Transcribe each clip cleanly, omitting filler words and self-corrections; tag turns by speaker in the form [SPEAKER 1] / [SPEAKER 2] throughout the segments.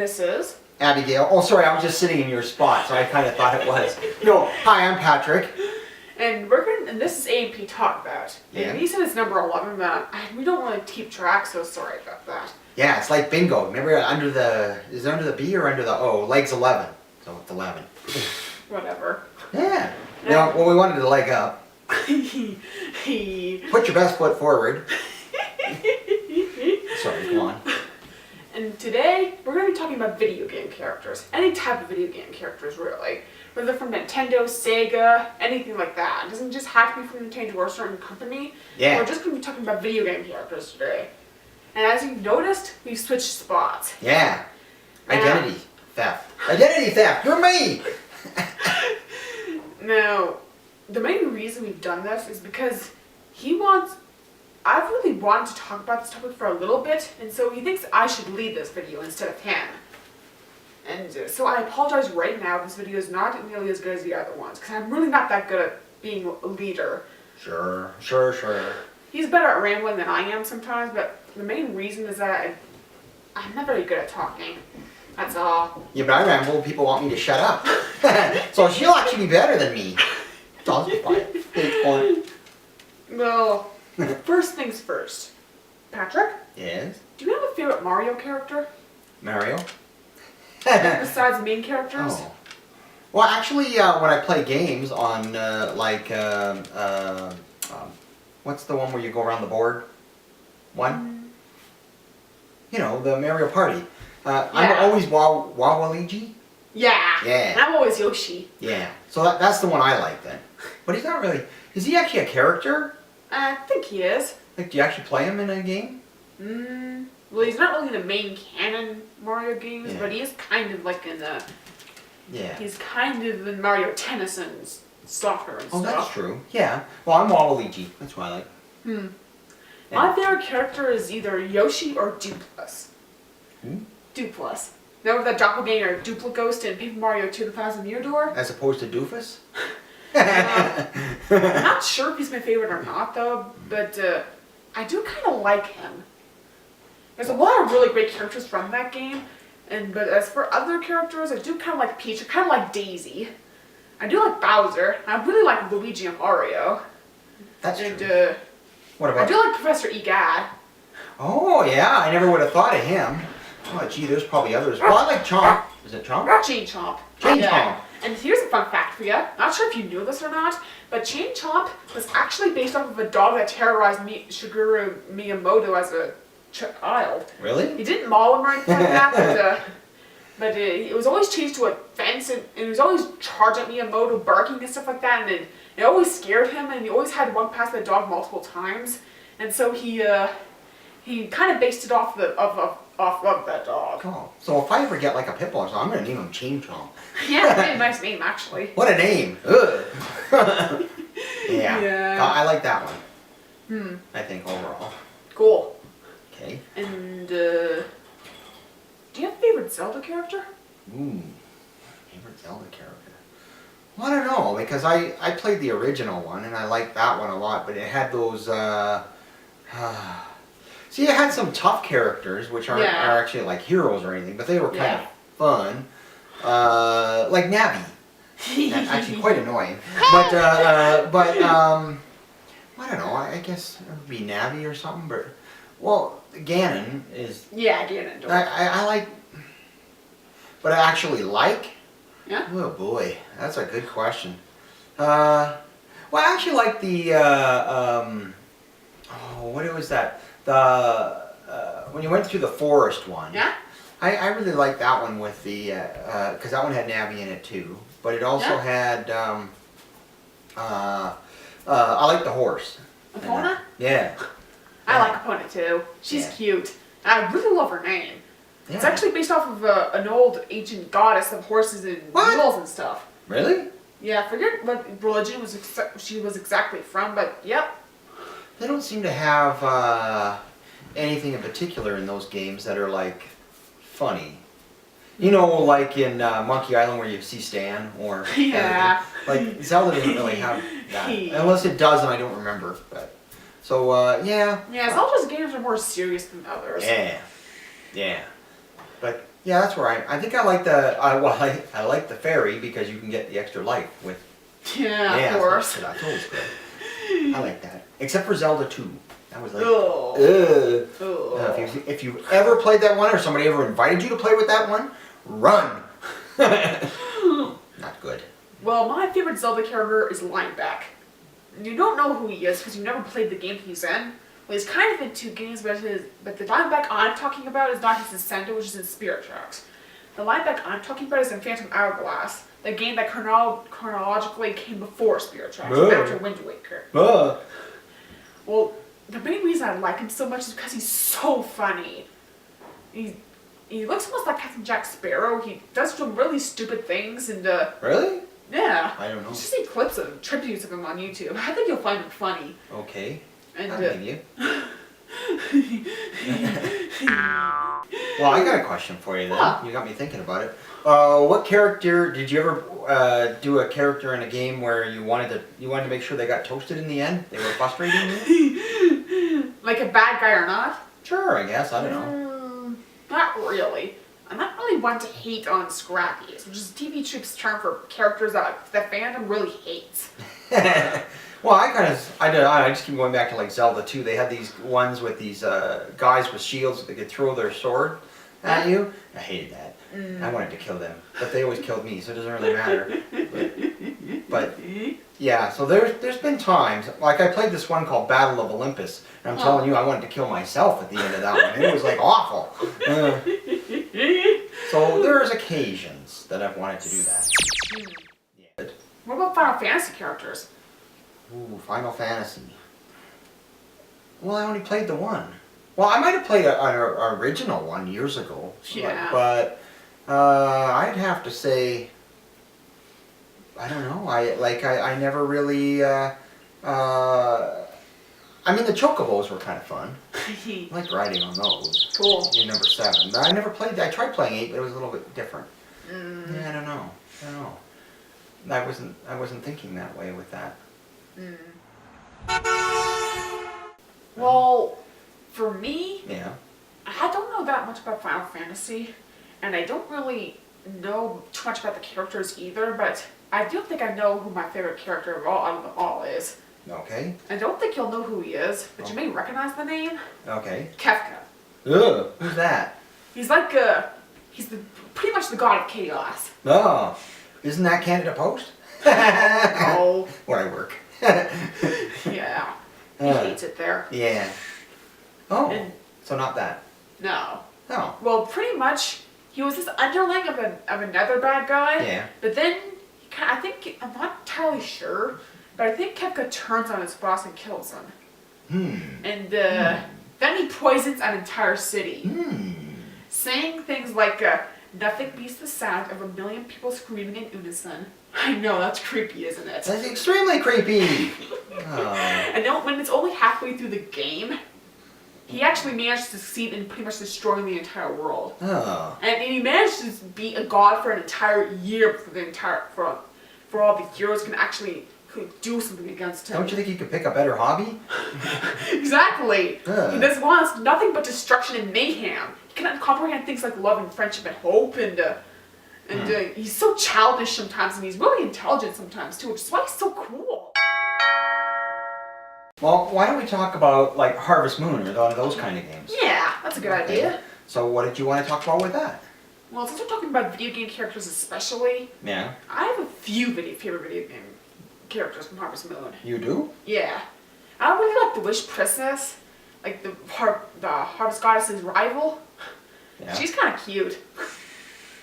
[SPEAKER 1] this is...
[SPEAKER 2] Abigail. Oh, sorry, I was just sitting in your spot, so I kind of thought it was. No, hi, I'm Patrick.
[SPEAKER 1] And this is A&P Talk About.
[SPEAKER 2] Yeah.
[SPEAKER 1] And he said it's number 11, but we don't really keep track, so sorry about that.
[SPEAKER 2] Yeah, it's like bingo. Remember is it under the B or under the O? Leg's 11. So it's 11.
[SPEAKER 1] Whatever.
[SPEAKER 2] Yeah. Now, well, we wanted to leg up. Put your best foot forward. Sorry, go on.
[SPEAKER 1] And today, we're going to be talking about video game characters. Any type of video game characters, really. Whether from Nintendo, Sega, anything like that. It doesn't just have to be from Nintendo or a certain company.
[SPEAKER 2] Yeah.
[SPEAKER 1] We're just going to be talking about video game characters today. And as you've noticed, we've switched spots.
[SPEAKER 2] Yeah. Identity theft. Identity theft. You're me.
[SPEAKER 1] Now, the main reason we've done this is because I've really wanted to talk about this topic for a little bit, and so he thinks I should lead this video instead of him. And so I apologize right now, this video is not nearly as good as the other ones, because I'm really not that good at being a leader.
[SPEAKER 2] Sure.
[SPEAKER 1] He's better at rambling than I am sometimes, but the main reason is that I'm not very good at talking. That's all.
[SPEAKER 2] Yeah, but I ramble, people want me to shut up. So she'll actually be better than me. It's fine.
[SPEAKER 1] Well, first things first. Patrick?
[SPEAKER 2] Yes?
[SPEAKER 1] Do you have a favorite Mario character?
[SPEAKER 2] Mario?
[SPEAKER 1] Besides the main characters?
[SPEAKER 2] Oh. Well, actually, when I play games on, what's the one where you go around the board? One? You know, the Mario Party. I'm always Waluigi.
[SPEAKER 1] Yeah.
[SPEAKER 2] Yeah.
[SPEAKER 1] And I'm always Yoshi.
[SPEAKER 2] Yeah. So that's the one I like then. But he's not really... Is he actually a character?
[SPEAKER 1] I think he is.
[SPEAKER 2] Like, do you actually play him in a game?
[SPEAKER 1] Well, he's not really in the main canon Mario games,
[SPEAKER 2] Yeah.
[SPEAKER 1] but he is kind of like in the...
[SPEAKER 2] Yeah.
[SPEAKER 1] He's kind of in Mario Tennyson's soccer and
[SPEAKER 2] Oh,
[SPEAKER 1] stuff.
[SPEAKER 2] that's true. Yeah. Well, I'm Waluigi. That's what I like.
[SPEAKER 1] My
[SPEAKER 2] Yeah.
[SPEAKER 1] favorite character is either Yoshi or Dupless.
[SPEAKER 2] Who?
[SPEAKER 1] Dupless. Remember that doppelganger Duplighost in Paper Mario 2: The Thousand Year Door?
[SPEAKER 2] As opposed to Doofus?
[SPEAKER 1] I'm not sure if he's my favorite or not, though, but I do kind of like him. There's a lot of really great characters from that game, but as for other characters, I do kind of like Peach, I kind of like Daisy. I do like Bowser, I really like Luigi and Mario.
[SPEAKER 2] That's
[SPEAKER 1] And
[SPEAKER 2] true. What
[SPEAKER 1] I
[SPEAKER 2] about...
[SPEAKER 1] do like Professor Egad.
[SPEAKER 2] Oh, yeah. I never would have thought of him. Oh, gee, there's probably others. Well, I like Chomp. Is it Chomp?
[SPEAKER 1] Chain Chomp.
[SPEAKER 2] Chain Chomp.
[SPEAKER 1] And here's a fun fact for you. Not sure if you knew this or not, but Chain Chomp was actually based off of a dog that terrorized Shigeru Miyamoto as a child.
[SPEAKER 2] Really?
[SPEAKER 1] He didn't maul him or anything like that, but it was always chased to a fence, and it was always charging at Miyamoto, barking and stuff like that, and it always scared him, and he always had to walk past the dog multiple times, and so he kind of based it off of that dog.
[SPEAKER 2] Oh, so if I ever get like a pit bull or something, I'm going to name him Chain Chomp.
[SPEAKER 1] Yeah, pretty nice name, actually.
[SPEAKER 2] What a name. Ugh. Yeah.
[SPEAKER 1] Yeah.
[SPEAKER 2] I like that one. I think overall.
[SPEAKER 1] Cool.
[SPEAKER 2] Okay.
[SPEAKER 1] And, do you have a favorite Zelda character?
[SPEAKER 2] Ooh. Favorite Zelda character? Well, I don't know, because I played the original one, and I liked that one a lot, but it had those, see, it had some tough characters, which are actually like heroes or anything, but they were kind of fun. Like Navi. Actually quite annoying. But I don't know, I guess it would be Navi or something, but, well, Ganon is...
[SPEAKER 1] Yeah, Ganon.
[SPEAKER 2] I like... But I actually like?
[SPEAKER 1] Yeah?
[SPEAKER 2] Oh boy, that's a good question. Well, I actually like the, what was that? When you went through the forest one.
[SPEAKER 1] Yeah?
[SPEAKER 2] I really liked that one with the, because that one had Navi in it too. But it also had, I like the horse.
[SPEAKER 1] Epona?
[SPEAKER 2] Yeah.
[SPEAKER 1] I like Epona too. She's cute. I really love her name.
[SPEAKER 2] Yeah.
[SPEAKER 1] It's actually based off of an old ancient goddess of horses and mules and stuff.
[SPEAKER 2] Really?
[SPEAKER 1] Yeah, I forget what religion she was exactly from, but yep.
[SPEAKER 2] They don't seem to have anything in particular in those games that are like funny. You know, like in Monkey Island where you see Stan or
[SPEAKER 1] yeah.
[SPEAKER 2] like Zelda doesn't really have that, unless it does and I don't remember. But so yeah.
[SPEAKER 1] Yeah, Zelda's games are more serious than others.
[SPEAKER 2] Yeah, yeah. But Yeah, that's where I think I like the I like the fairy because you can get the extra life with.
[SPEAKER 1] Yeah, of course.
[SPEAKER 2] That's always good. I like that. Except for Zelda 2. That was like.
[SPEAKER 1] Ugh.
[SPEAKER 2] If you've ever played that one or somebody ever invited you to play with that one, run. Not good.
[SPEAKER 1] Well, my favorite Zelda character is Lineback. You don't know who he is because you never played the game he's in. Well, he's kind of in 2 games, but the Lineback I'm talking about is not his Descendant, which is in Spirit Tracks. The Lineback I'm talking about is in Phantom Hourglass, the game that chronologically came before Spirit Tracks, after Wind Waker. Well, the main reason I like him so much is because he's so funny. He looks almost like Captain Jack Sparrow. He does some really stupid things and
[SPEAKER 2] Really?
[SPEAKER 1] yeah.
[SPEAKER 2] I don't know.
[SPEAKER 1] Just see clips of tributes of him on YouTube. I think you'll find him funny.
[SPEAKER 2] Okay.
[SPEAKER 1] And
[SPEAKER 2] I'll give you. Well, I got a question for you then.
[SPEAKER 1] Huh.
[SPEAKER 2] You got me thinking about it. What character did you ever do a character in a game where you wanted to make sure they got toasted in the end? They were frustrating you?
[SPEAKER 1] Like a bad guy or not?
[SPEAKER 2] Sure, I guess. I don't know.
[SPEAKER 1] Not really. I'm not really one to hate on Scrappies, which is TV Troop's term for characters that the fandom really hates.
[SPEAKER 2] Well, I just keep going back to like Zelda 2. They had these ones with these guys with shields that could throw their sword at you. I hated that. I wanted to kill them, but they always killed me, so it doesn't really matter. But yeah, so there's been times, like I played this one called Battle of Olympus, and I'm telling you, I wanted to kill myself at the end of that one. It was like awful. So there's occasions that I've wanted to do that. Yeah.
[SPEAKER 1] What about Final Fantasy characters?
[SPEAKER 2] Ooh, Final Fantasy. Well, I only played the one. Well, I might have played an original one years ago.
[SPEAKER 1] Yeah.
[SPEAKER 2] But I'd have to say, I don't know. I never really. I mean, the chocobos were kind of fun. I liked riding on those.
[SPEAKER 1] Cool.
[SPEAKER 2] In number 7. But I never played. I tried playing 8, but it was a little bit different. Yeah, I don't know. I wasn't thinking that way with that.
[SPEAKER 1] Well, for me,
[SPEAKER 2] Yeah.
[SPEAKER 1] I don't know that much about Final Fantasy, and I don't really know too much about the characters either, but I do think I know who my favorite character of all out of them all is.
[SPEAKER 2] Okay.
[SPEAKER 1] I don't think you'll know who he is, but you may recognize the name.
[SPEAKER 2] Okay.
[SPEAKER 1] Kefka.
[SPEAKER 2] Ugh. Who's that?
[SPEAKER 1] He's like he's pretty much the god of chaos.
[SPEAKER 2] Oh. Isn't that Canada Post?
[SPEAKER 1] Oh.
[SPEAKER 2] Where I work.
[SPEAKER 1] Yeah. He hates it there.
[SPEAKER 2] Yeah. Oh.
[SPEAKER 1] And
[SPEAKER 2] So not that.
[SPEAKER 1] no.
[SPEAKER 2] Oh.
[SPEAKER 1] Well, pretty much, he was this underling of another bad guy.
[SPEAKER 2] Yeah.
[SPEAKER 1] But then, I think, I'm not entirely sure, but I think Kefka turns on his boss and kills him. And then he poisons an entire city. Saying things like, nothing beats the sound of 1,000,000 people screaming in unison. I know, that's creepy, isn't it?
[SPEAKER 2] That's extremely creepy. Oh.
[SPEAKER 1] And then when it's only halfway through the game, he actually managed to succeed in pretty much destroying the entire world.
[SPEAKER 2] Oh.
[SPEAKER 1] And he managed to be a god for an entire year for all the heroes can actually do something against him.
[SPEAKER 2] Don't you think you could pick a better hobby?
[SPEAKER 1] Exactly. He does wants nothing but destruction and mayhem. He cannot comprehend things like love and friendship and hope, and he's so childish sometimes, and he's really intelligent sometimes too, which is why he's so cool.
[SPEAKER 2] Well, why don't we talk about like Harvest Moon or one of those kind of games?
[SPEAKER 1] Yeah, that's a good idea.
[SPEAKER 2] So what did you want to talk about with that?
[SPEAKER 1] Well, since we're talking about video game characters especially,
[SPEAKER 2] Yeah.
[SPEAKER 1] I have a few favorite video game characters from Harvest Moon.
[SPEAKER 2] You do?
[SPEAKER 1] Yeah. I really like the Wish Princess, like the Harvest Goddess's rival.
[SPEAKER 2] Yeah.
[SPEAKER 1] She's kind of cute.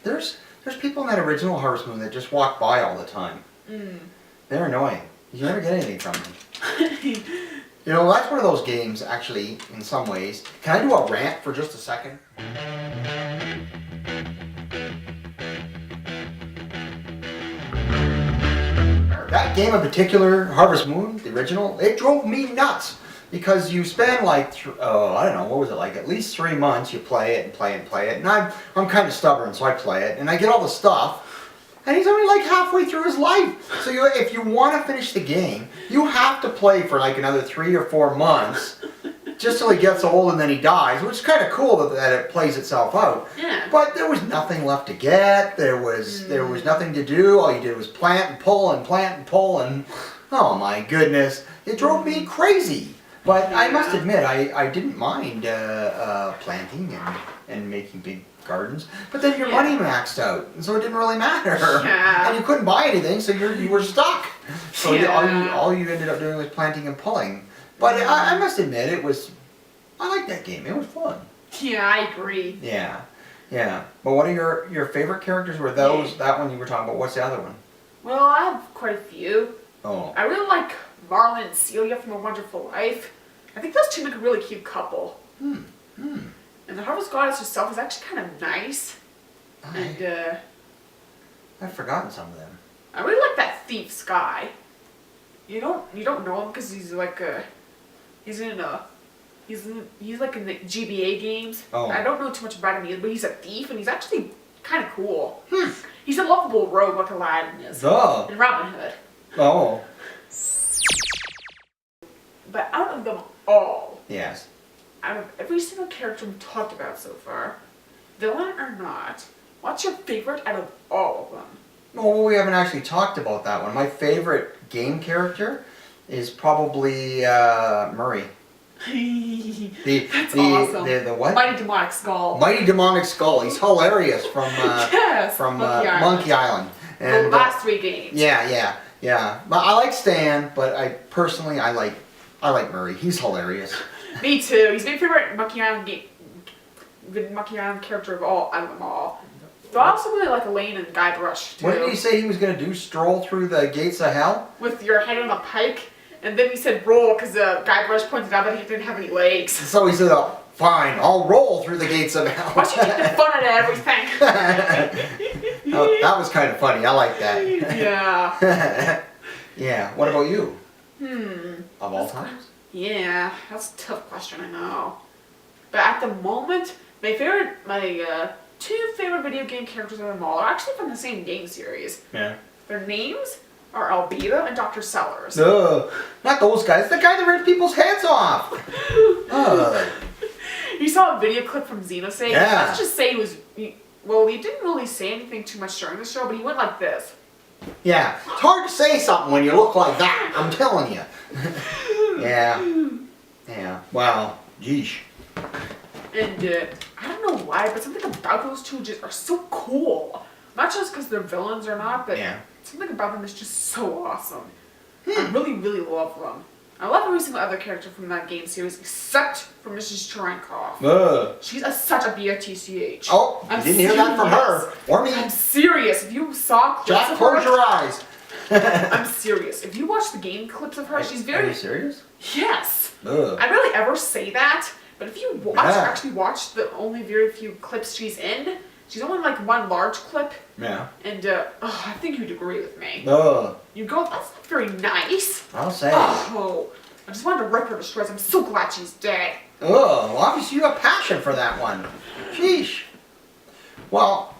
[SPEAKER 2] There's people in that original Harvest Moon that just walk by all the time. They're annoying. You never get anything from them. You know, that's one of those games, actually, in some ways. Can I do a rant for just a second? That game in particular, Harvest Moon, the original, it drove me nuts. Because you spend like, I don't know, what was it like? At least 3 months you play it and play it and play it. And I'm kind of stubborn, so I play it. And I get all the stuff. And he's only like halfway through his life. So if you want to finish the game, you have to play for like another 3 or 4 months just till he gets old and then he dies, which is kind of cool that it plays itself out.
[SPEAKER 1] Yeah.
[SPEAKER 2] But there was nothing left to get. There was nothing to do. All you did was plant and pull and plant and pull, and oh my goodness, it drove me crazy. But I must admit, I didn't mind planting and making big gardens. But then your money maxed out, and so it didn't really matter.
[SPEAKER 1] Yeah.
[SPEAKER 2] And you couldn't buy anything, so you were stuck. So
[SPEAKER 1] Yeah.
[SPEAKER 2] all you ended up doing was planting and pulling. But I must admit, I liked that game. It was fun.
[SPEAKER 1] Yeah, I agree.
[SPEAKER 2] Yeah, yeah. But what are your favorite characters? Were those that one you were talking about? What's the other one?
[SPEAKER 1] Well, I have quite a few.
[SPEAKER 2] Oh.
[SPEAKER 1] I really like Marlon and Celia from A Wonderful Life. I think those two make a really cute couple. And the Harvest Goddess herself is actually kind of nice. And
[SPEAKER 2] I've forgotten some of them.
[SPEAKER 1] I really like that thief Sky. You don't know him because he's like he's like in the GBA games.
[SPEAKER 2] Oh.
[SPEAKER 1] I don't know too much about him either, but he's a thief and he's actually kind of cool. He's a lovable rogue like Aladdin is.
[SPEAKER 2] Oh.
[SPEAKER 1] And Robin Hood.
[SPEAKER 2] Oh.
[SPEAKER 1] But out of them all,
[SPEAKER 2] Yes.
[SPEAKER 1] out of every single character we've talked about so far, villain or not, what's your favorite out of all of them?
[SPEAKER 2] Well, we haven't actually talked about that one. My favorite game character is probably Murray.
[SPEAKER 1] That's awesome.
[SPEAKER 2] The what?
[SPEAKER 1] Mighty Demonic Skull.
[SPEAKER 2] Mighty Demonic Skull. He's hilarious from
[SPEAKER 1] Yes,
[SPEAKER 2] Monkey Island. And
[SPEAKER 1] the last 3 games.
[SPEAKER 2] yeah. But I like Stan, but I like Murray. He's hilarious.
[SPEAKER 1] Me too. He's my favorite Monkey Island character of all out of them all. But I also really like Elaine and Guybrush too.
[SPEAKER 2] What did he say he was going to do? Stroll through the gates of hell?
[SPEAKER 1] With your head on a pike, and then he said roll because Guybrush pointed out that he didn't have any legs.
[SPEAKER 2] So he said, oh, fine, I'll roll through the gates of hell.
[SPEAKER 1] Why should you take the fun out of everything?
[SPEAKER 2] Oh, that was kind of funny. I like that.
[SPEAKER 1] Yeah.
[SPEAKER 2] Yeah. What about you? Of all times?
[SPEAKER 1] Yeah, that's a tough question, I know. But at the moment, my 2 favorite video game characters of them all are actually from the same game series.
[SPEAKER 2] Yeah.
[SPEAKER 1] Their names are Albedo and Dr. Sellers.
[SPEAKER 2] No, not those guys. The guy that ripped people's heads off.
[SPEAKER 1] You saw a video clip from Xenosaga?
[SPEAKER 2] Yeah.
[SPEAKER 1] Let's just say he didn't really say anything too much during the show, but he went like this.
[SPEAKER 2] Yeah. It's hard to say something when you look like that. I'm telling you. Yeah. Yeah. Wow. Yeesh.
[SPEAKER 1] And I don't know why, but something about those two just are so cool. Not just because they're villains or not, but something about them is just so awesome. I really, really love them. I love every single other character from that game series except for Mrs. Cherenkov. She's such a BTCH.
[SPEAKER 2] Oh, you didn't hear that from her. Or me.
[SPEAKER 1] I'm serious. If you saw clips
[SPEAKER 2] Jack,
[SPEAKER 1] of her,
[SPEAKER 2] close your eyes.
[SPEAKER 1] I'm serious. If you watch the game clips of her, she's very...
[SPEAKER 2] Are you serious?
[SPEAKER 1] Yes.
[SPEAKER 2] Ugh.
[SPEAKER 1] I rarely ever say that, but if you actually watch the only very few clips she's in, she's only like one large clip.
[SPEAKER 2] Yeah.
[SPEAKER 1] And I think you'd agree with me.
[SPEAKER 2] Ugh.
[SPEAKER 1] You go, that's not very nice.
[SPEAKER 2] I'll say.
[SPEAKER 1] Oh, I just wanted to rip her to shreds. I'm so glad she's dead.
[SPEAKER 2] Well, obviously you have passion for that one. Sheesh. Well,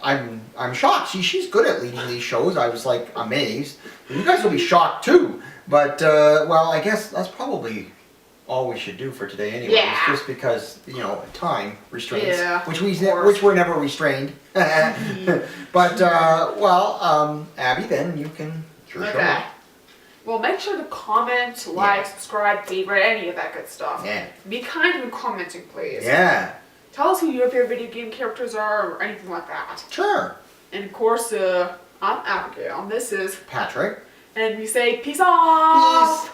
[SPEAKER 2] I'm shocked. She's good at leading these shows. I was like amazed. You guys will be shocked too. But well, I guess that's probably all we should do for today anyway.
[SPEAKER 1] Yeah.
[SPEAKER 2] Just because, time restraints.
[SPEAKER 1] Yeah,
[SPEAKER 2] which were never restrained. But Abby, then you can show up.
[SPEAKER 1] Well, make sure to comment, like, subscribe, favorite, any of that good stuff.
[SPEAKER 2] Yeah.
[SPEAKER 1] Be kind in commenting, please.
[SPEAKER 2] Yeah.
[SPEAKER 1] Tell us who your favorite video game characters are, or anything like that.
[SPEAKER 2] Sure.
[SPEAKER 1] And of course, I'm Abigail, and this is
[SPEAKER 2] Patrick.
[SPEAKER 1] And we say peace off!
[SPEAKER 2] Peace.